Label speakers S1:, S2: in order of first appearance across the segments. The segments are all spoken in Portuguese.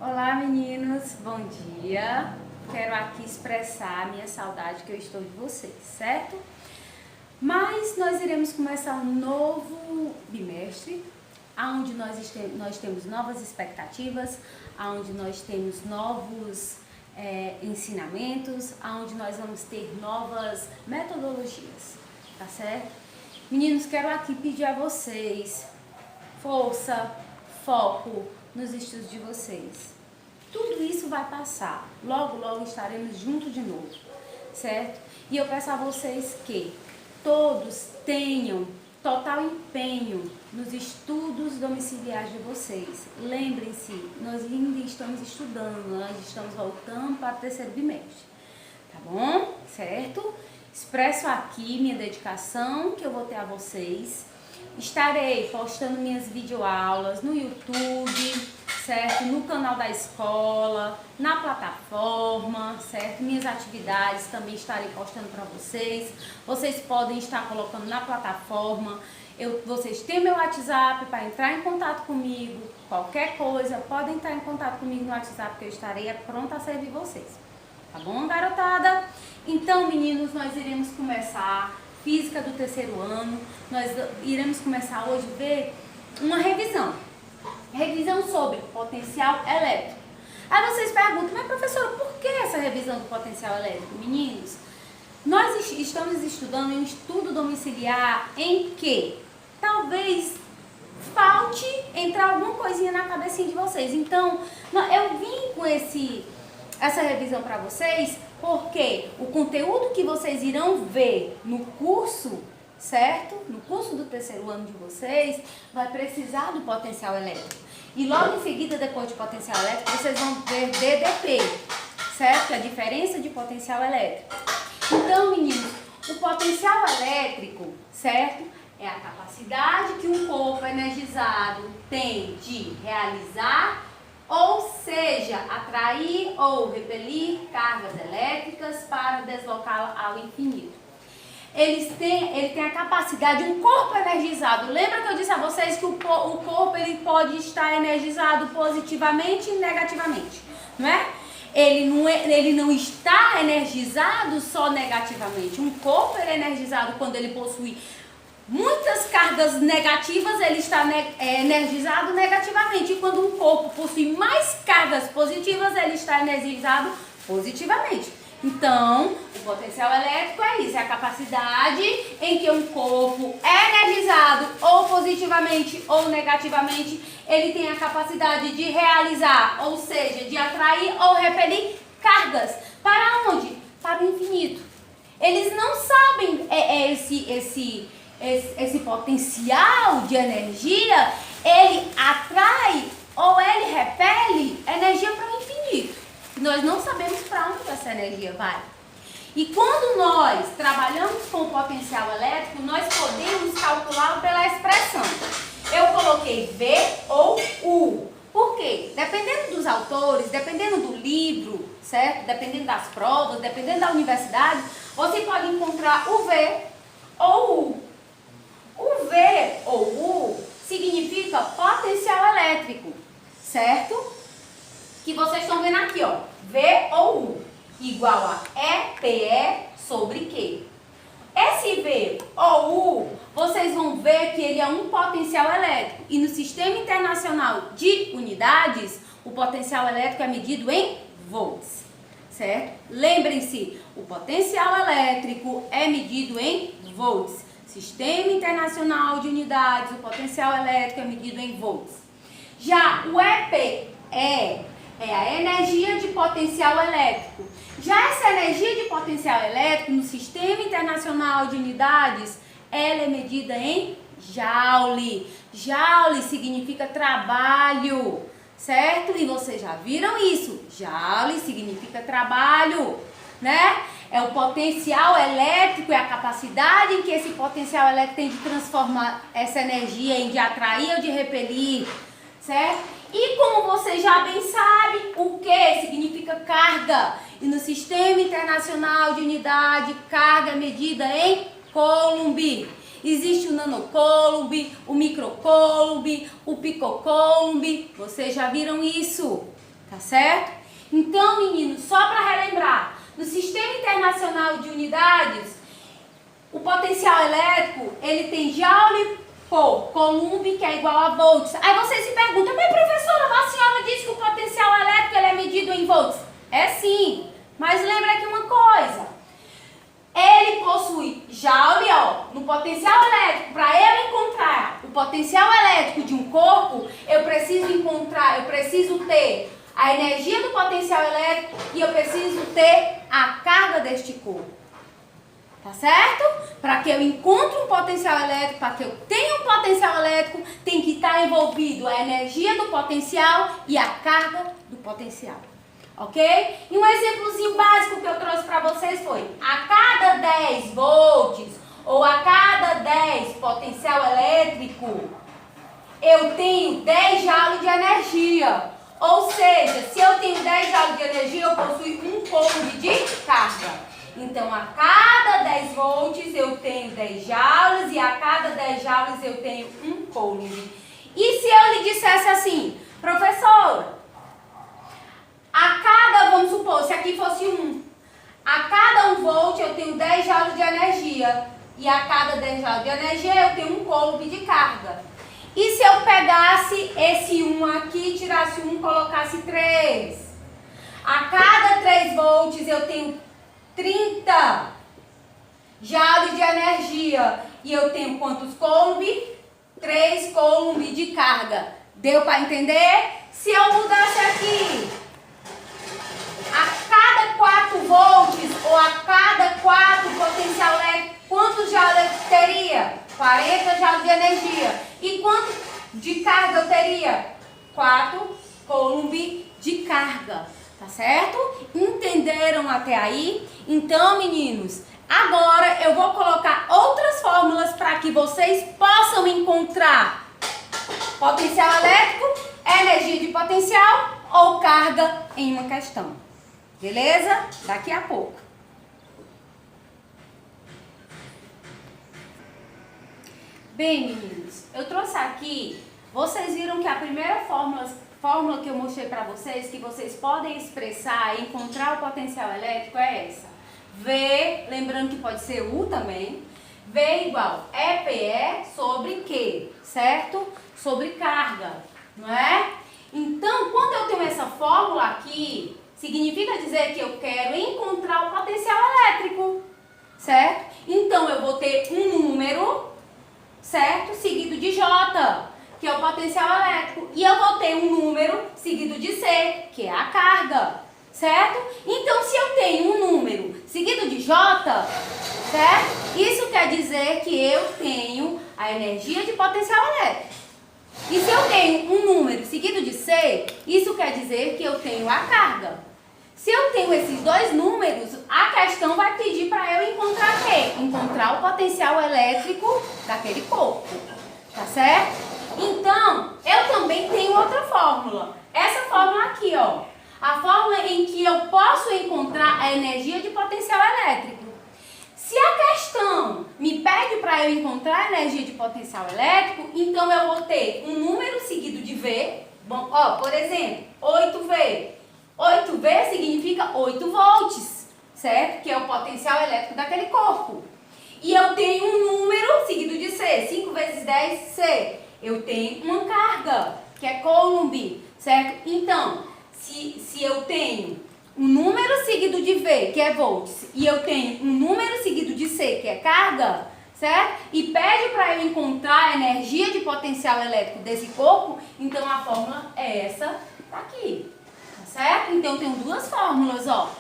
S1: Olá meninos, bom dia. Quero aqui expressar a minha saudade que eu estou de vocês, certo? Mas nós iremos começar um novo bimestre, onde nós temos novas expectativas, onde nós temos novos ensinamentos, onde nós vamos ter novas metodologias, tá certo? Meninos, quero aqui pedir a vocês força, foco nos estudos de vocês. Tudo isso vai passar, logo, logo estaremos juntos de novo, certo? E eu peço a vocês que todos tenham total empenho nos estudos domiciliares de vocês. Lembrem-se, nós ainda estamos estudando, nós estamos voltando para o terceiro bimestre, tá bom? Certo? Expresso aqui minha dedicação que eu vou ter a vocês. Estarei postando minhas videoaulas no YouTube, certo? No canal da escola, na plataforma, certo? Minhas atividades também estarei postando para vocês. Vocês podem estar colocando na plataforma. Vocês têm meu WhatsApp para entrar em contato comigo. Qualquer coisa, podem entrar em contato comigo no WhatsApp que eu estarei pronta a servir vocês. Tá bom, garotada? Então, meninos, nós iremos começar Física do terceiro ano. Nós iremos começar hoje a ver uma revisão. Revisão sobre potencial elétrico. Aí vocês perguntam, mas professora, por que essa revisão do potencial elétrico? Meninos, nós estamos estudando um estudo domiciliar em que talvez falte entrar alguma coisinha na cabecinha de vocês. Então, eu vim com essa revisão para vocês, porque o conteúdo que vocês irão ver no curso, certo? No curso do terceiro ano de vocês, vai precisar do potencial elétrico. E logo em seguida, depois de potencial elétrico, vocês vão ver DDP, certo? Que é a diferença de potencial elétrico. Então, meninos, o potencial elétrico, certo? É a capacidade que um corpo energizado tem de realizar, ou seja, atrair ou repelir cargas elétricas para deslocá-la ao infinito. Ele tem a capacidade, um corpo energizado. Lembra que eu disse a vocês que o corpo ele pode estar energizado positivamente e negativamente, não é? Ele não está energizado só negativamente. Um corpo ele é energizado quando ele possui muitas cargas negativas, ele está energizado negativamente. E quando um corpo possui mais cargas positivas, ele está energizado positivamente. Então, o potencial elétrico é isso, é a capacidade em que um corpo é energizado ou positivamente ou negativamente, ele tem a capacidade de realizar, ou seja, de atrair ou repelir cargas. Para onde? Para o infinito. Eles não sabem esse potencial de energia, ele atrai ou ele repele energia para o infinito. Nós não sabemos para onde essa energia vai. E quando nós trabalhamos com o potencial elétrico, nós podemos calculá-lo pela expressão. Eu coloquei V ou U. Por quê? Dependendo dos autores, dependendo do livro, certo? Dependendo das provas, dependendo da universidade, você pode encontrar o V ou U. O V ou U significa potencial elétrico, certo? Que vocês estão vendo aqui, ó, V ou U, igual a EPE sobre Q. Esse V ou U, vocês vão ver que ele é um potencial elétrico. E no Sistema Internacional de Unidades, o potencial elétrico é medido em volts, certo? Lembrem-se, o potencial elétrico é medido em volts. Sistema Internacional de Unidades, o potencial elétrico é medido em volts. Já o EPE é a energia de potencial elétrico. Já essa energia de potencial elétrico no Sistema Internacional de Unidades, ela é medida em joule. Joule significa trabalho, certo? E vocês já viram isso. Joule significa trabalho, né? É o potencial elétrico, é a capacidade em que esse potencial elétrico tem de transformar essa energia em de atrair ou de repelir, certo? E como vocês já bem sabem, o que significa carga? E no Sistema Internacional de Unidade, carga é medida em coulomb. Existe o nanocoulomb, o microcoulomb, o picocoulomb. Vocês já viram isso, tá certo? Então, meninos, só para relembrar, no Sistema Internacional de Unidades, o potencial elétrico, ele tem Joule por Coulomb, que é igual a volts. Aí vocês se perguntam, mas professora, a senhora disse que o potencial elétrico ele é medido em volts. É sim, mas lembra aqui uma coisa. Ele possui Joule, ó, no potencial elétrico. Para eu encontrar o potencial elétrico de um corpo, eu preciso ter a energia do potencial elétrico e eu preciso ter a carga deste corpo. Tá certo? Para que eu encontre um potencial elétrico, para que eu tenha um potencial elétrico, tem que estar envolvido a energia do potencial e a carga do potencial. Ok? E um exemplozinho básico que eu trouxe para vocês foi: a cada 10 volts ou a cada 10 potencial elétrico, eu tenho 10 joules de energia. Ou seja, se eu tenho 10 joules de energia, eu possuo um coulomb de carga. Então, a cada 10 volts eu tenho 10 joules e a cada 10 joules eu tenho um coulomb. E se eu lhe dissesse assim, professora, a cada, vamos supor, se aqui fosse 1, a cada 1 volt eu tenho 10 joules de energia e a cada 10 joules de energia eu tenho um coulomb de carga. E se eu pegasse esse 1 aqui, tirasse 1 e colocasse 3? A cada 3 volts eu tenho 30 joules de energia e eu tenho quantos coulomb? 3 coulomb de carga. Deu para entender? Se eu mudasse aqui, a cada 4 volts ou a cada 4 potencial elétrico, quantos joules eu teria? 40 joules de energia. E quanto de carga eu teria? 4 coulomb de carga. Tá certo? Entenderam até aí? Então, meninos, agora eu vou colocar outras fórmulas para que vocês possam encontrar potencial elétrico, energia de potencial ou carga em uma questão. Beleza? Daqui a pouco. Bem, meninos, eu trouxe aqui, vocês viram que a primeira fórmula que eu mostrei para vocês, que vocês podem expressar e encontrar o potencial elétrico é essa. V, lembrando que pode ser U também, V igual EPE sobre Q, certo? Sobre carga, não é? Então, quando eu tenho essa fórmula aqui, significa dizer que eu quero encontrar o potencial elétrico, certo? Então, eu vou ter um número, certo? Seguido de J, que é o potencial elétrico. E eu vou ter um número seguido de C, que é a carga, certo? Então, se eu tenho um número seguido de J, certo? Isso quer dizer que eu tenho a energia de potencial elétrico. E se eu tenho um número seguido de C, isso quer dizer que eu tenho a carga. Se eu tenho esses dois números, a questão vai pedir para eu encontrar o quê? Encontrar o potencial elétrico daquele corpo, tá certo? Então, eu também tenho outra fórmula. Essa fórmula aqui, ó. A fórmula em que eu posso encontrar a energia de potencial elétrico. Se a questão me pede para eu encontrar a energia de potencial elétrico, então eu vou ter um número seguido de V. Bom, ó, por exemplo, 8V. 8V significa 8 volts, certo? Que é o potencial elétrico daquele corpo. E eu tenho um número seguido de C. 5 vezes 10, C. Eu tenho uma carga, que é Coulomb, certo? Então, se eu tenho um número seguido de V, que é volts, e eu tenho um número seguido de C, que é carga, certo? E pede para eu encontrar a energia de potencial elétrico desse corpo, então a fórmula é essa daqui, tá certo? Então eu tenho duas fórmulas, ó.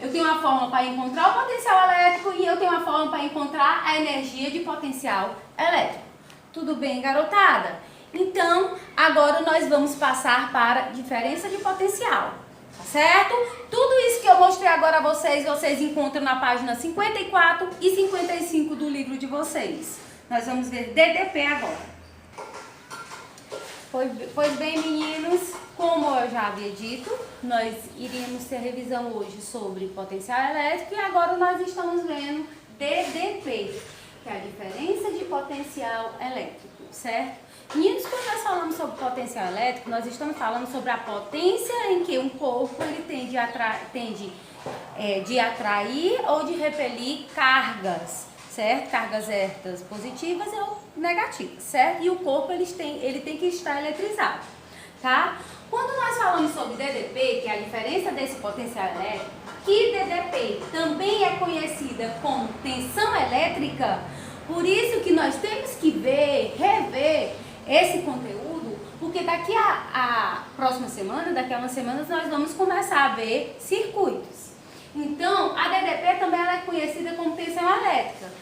S1: Eu tenho uma fórmula para encontrar o potencial elétrico e eu tenho uma fórmula para encontrar a energia de potencial elétrico. Tudo bem, garotada? Então, agora nós vamos passar para diferença de potencial, tá certo? Tudo isso que eu mostrei agora a vocês, vocês encontram na página 54 e 55 do livro de vocês. Nós vamos ver DDP agora. Pois bem, meninos, como eu já havia dito, nós iríamos ter revisão hoje sobre potencial elétrico e agora nós estamos vendo DDP, que é a diferença de potencial elétrico. certo? Meninos, quando nós falamos sobre potencial elétrico, nós estamos falando sobre a potência em que um corpo ele tende de atrair ou de repelir cargas, certo? Cargas elétricas positivas ou negativas, certo? E o corpo ele tem que estar eletrizado, tá? Quando nós falamos sobre DDP, que é a diferença desse potencial elétrico, que DDP também é conhecida como tensão elétrica, por isso que nós temos que rever esse conteúdo, porque daqui a próxima semana, daqui a umas semanas, nós vamos começar a ver circuitos. Então, a DDP também ela é conhecida como tensão elétrica.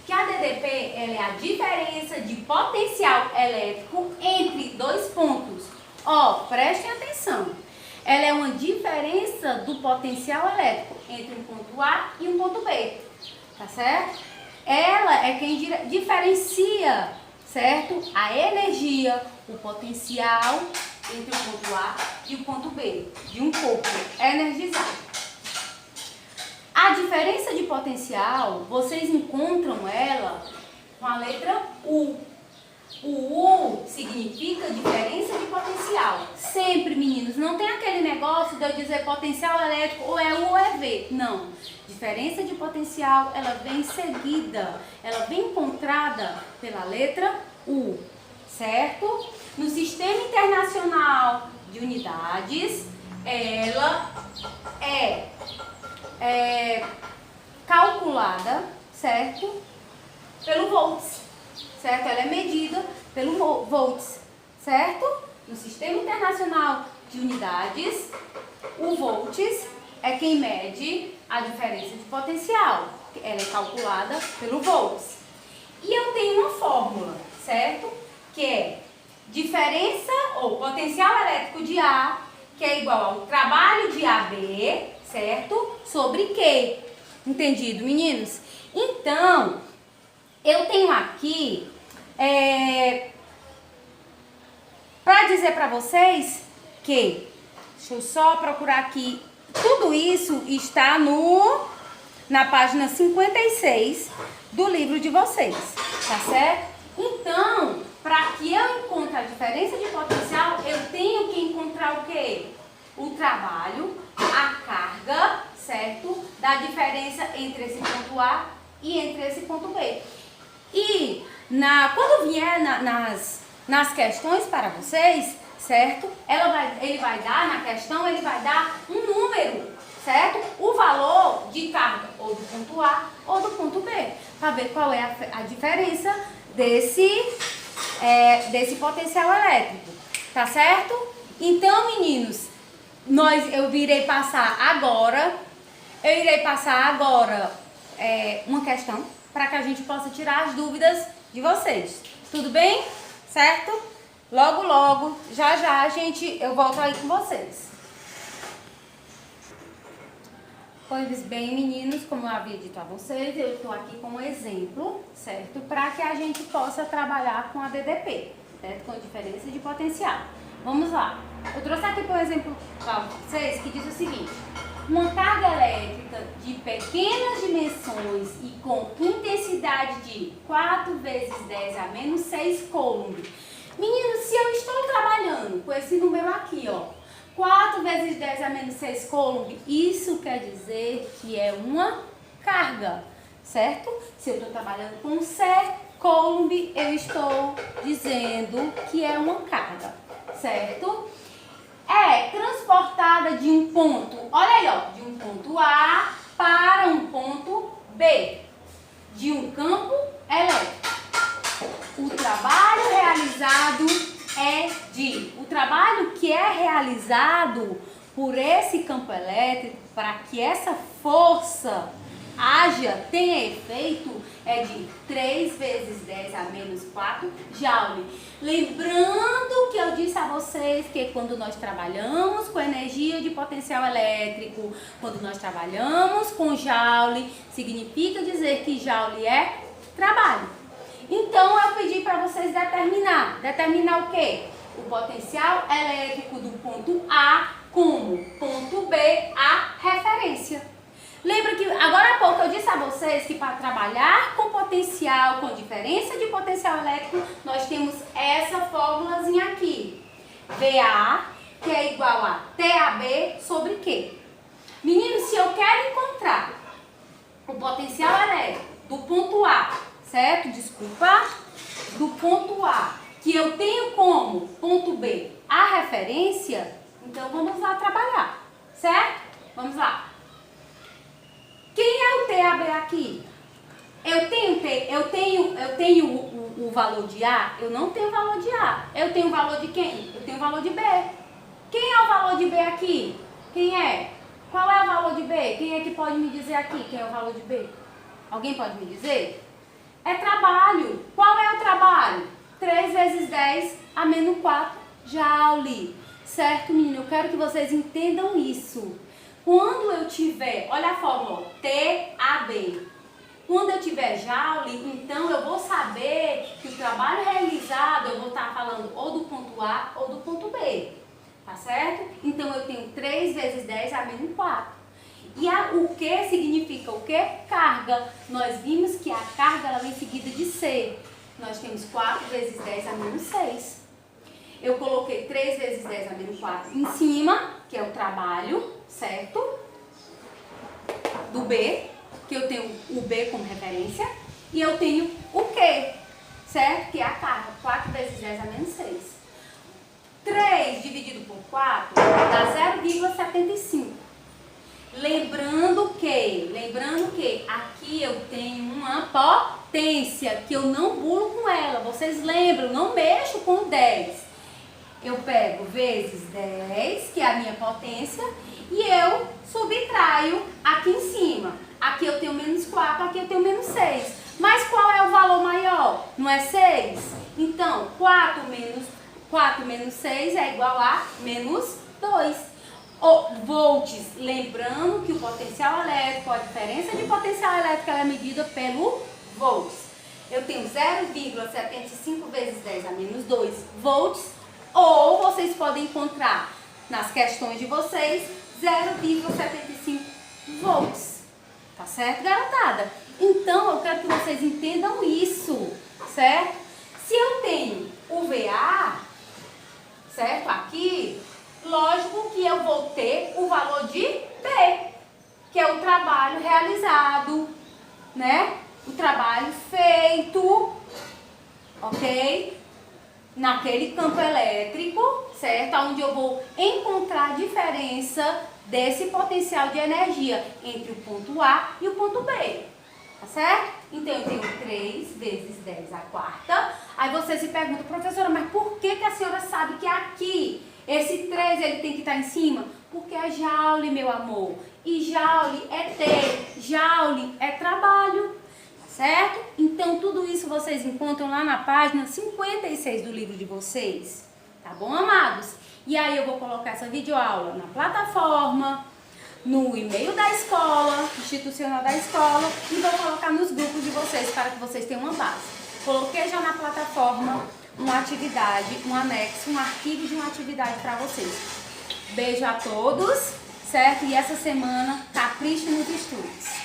S1: Que a DDP ela é a diferença de potencial elétrico entre dois pontos. Ó, prestem atenção. Ela é uma diferença do potencial elétrico entre um ponto A e um ponto B. Tá certo? Ela é quem diferencia, certo? A energia, o potencial entre o ponto A e o ponto B de um corpo energizado. A diferença de potencial, vocês encontram ela com a letra U. O U significa diferença de potencial. Sempre, meninos, não tem aquele negócio de eu dizer potencial elétrico ou é U ou é V. Não. Diferença de potencial, ela vem seguida, ela vem encontrada pela letra U, certo? No Sistema Internacional de Unidades, ela é calculada, certo? Pelo volts, certo? Ela é medida pelo volts, certo? No Sistema Internacional de Unidades, o volts é quem mede a diferença de potencial. Ela é calculada pelo volts. E eu tenho uma fórmula, certo? Que é diferença ou potencial elétrico de A, que é igual ao trabalho de AB, certo? Sobre Q. Entendido, meninos? Então, eu tenho aqui para dizer para vocês que, deixa eu só procurar aqui, tudo isso está na página 56 do livro de vocês, tá certo? Então, para que eu encontre a diferença de potencial, eu tenho que encontrar o quê? O trabalho, a carga, certo? Da diferença entre esse ponto A e entre esse ponto B. E quando vier nas questões para vocês, certo? Ele vai dar, na questão, ele vai dar um número, certo? O valor de carga ou do ponto A ou do ponto B, para ver qual é a diferença desse potencial elétrico, tá certo? Então, meninos, eu irei passar agora uma questão para que a gente possa tirar as dúvidas de vocês. Tudo bem? Certo? Logo, já eu volto aí com vocês. Pois bem, meninos, como eu havia dito a vocês, eu estou aqui como exemplo, certo? Para que a gente possa trabalhar com a DDP, certo? Com a diferença de potencial. Vamos lá. Eu trouxe aqui, por exemplo, para vocês, que diz o seguinte: uma carga elétrica de pequenas dimensões e com intensidade de 4 vezes 10 a menos 6 coulomb. Meninos, se eu estou trabalhando com esse número aqui, ó, 4 vezes 10 a menos 6 coulomb, isso quer dizer que é uma carga, certo? Se eu estou trabalhando com C coulomb, eu estou dizendo que é uma carga, certo? É transportada de um ponto, olha aí, ó, de um ponto A para um ponto B, de um campo elétrico. O trabalho que é realizado por esse campo elétrico, para que essa força tenha efeito, é de 3 vezes 10 a menos 4 joule. Lembrando que eu disse a vocês que quando nós trabalhamos com energia de potencial elétrico, quando nós trabalhamos com joule, significa dizer que joule é trabalho. Então eu pedi para vocês determinar o quê? O potencial elétrico do ponto A como ponto B a referência. Lembra que agora há pouco eu disse a vocês que para trabalhar com potencial, com diferença de potencial elétrico, nós temos VA, que é igual a TAB sobre Q. Meninos, se eu quero encontrar o potencial elétrico do ponto A, certo? Desculpa. Do ponto A, que eu tenho como ponto B a referência, então vamos lá trabalhar, certo? Vamos lá. Quem é o TAB aqui? Eu tenho o valor de A? Eu não tenho o valor de A. Eu tenho o valor de quem? Eu tenho o valor de B. Quem é o valor de B aqui? Quem é? Qual é o valor de B? Quem é que pode me dizer aqui quem é o valor de B? Alguém pode me dizer? É trabalho. Qual é o trabalho? 3 vezes 10 a menos 4 joule. Certo, menino? Eu quero que vocês entendam isso. Quando eu tiver, olha a fórmula, TAB. Quando eu tiver joule, então eu vou saber que o trabalho realizado, eu vou estar falando ou do ponto A ou do ponto B. Tá certo? Então eu tenho 3 vezes 10 a menos 4. E o que significa o que? Carga. Nós vimos que a carga ela vem seguida de C. Nós temos 4 vezes 10 a menos 6. Eu coloquei 3 vezes 10 a menos 4 em cima, que é o trabalho, certo? Do B, que eu tenho o B como referência. E eu tenho o Q, certo? Que é a carga. 4 vezes 10 a menos 6. 3 dividido por 4 dá 0,75. Lembrando que aqui eu tenho uma potência, que eu não bulo com ela. Vocês lembram, não mexo com 10. Eu pego vezes 10, que é a minha potência, e eu subtraio aqui em cima. Aqui eu tenho menos 4, aqui eu tenho menos 6. Mas qual é o valor maior? Não é 6? Então, 4 menos 6 é igual a menos 2. Volts, lembrando que o potencial elétrico, a diferença de potencial elétrico ela é medida pelo volts. Eu tenho 0,75 vezes 10 a menos 2 volts, ou vocês podem encontrar nas questões de vocês 0,75 volts. Tá certo, garotada? Então, eu quero que vocês entendam isso, certo? Se eu tenho o VA, certo, aqui, lógico que eu vou ter o valor de B, que é o trabalho realizado, né? O trabalho feito, ok? Naquele campo elétrico, certo? Onde eu vou encontrar a diferença desse potencial de energia entre o ponto A e o ponto B, tá certo? Então, eu tenho 3 vezes 10 à quarta. Aí você se pergunta, professora, mas por que a senhora sabe que aqui esse 3 ele tem que estar em cima? Porque é joule, meu amor. E joule é T, joule é trabalho, certo? Então, tudo isso vocês encontram lá na página 56 do livro de vocês. Tá bom, amados? E aí eu vou colocar essa videoaula na plataforma, no e-mail da escola, institucional da escola, e vou colocar nos grupos de vocês para que vocês tenham uma base. Coloquei já na plataforma uma atividade, um anexo, um arquivo de uma atividade para vocês. Beijo a todos, certo? E essa semana, capricho nos estudos.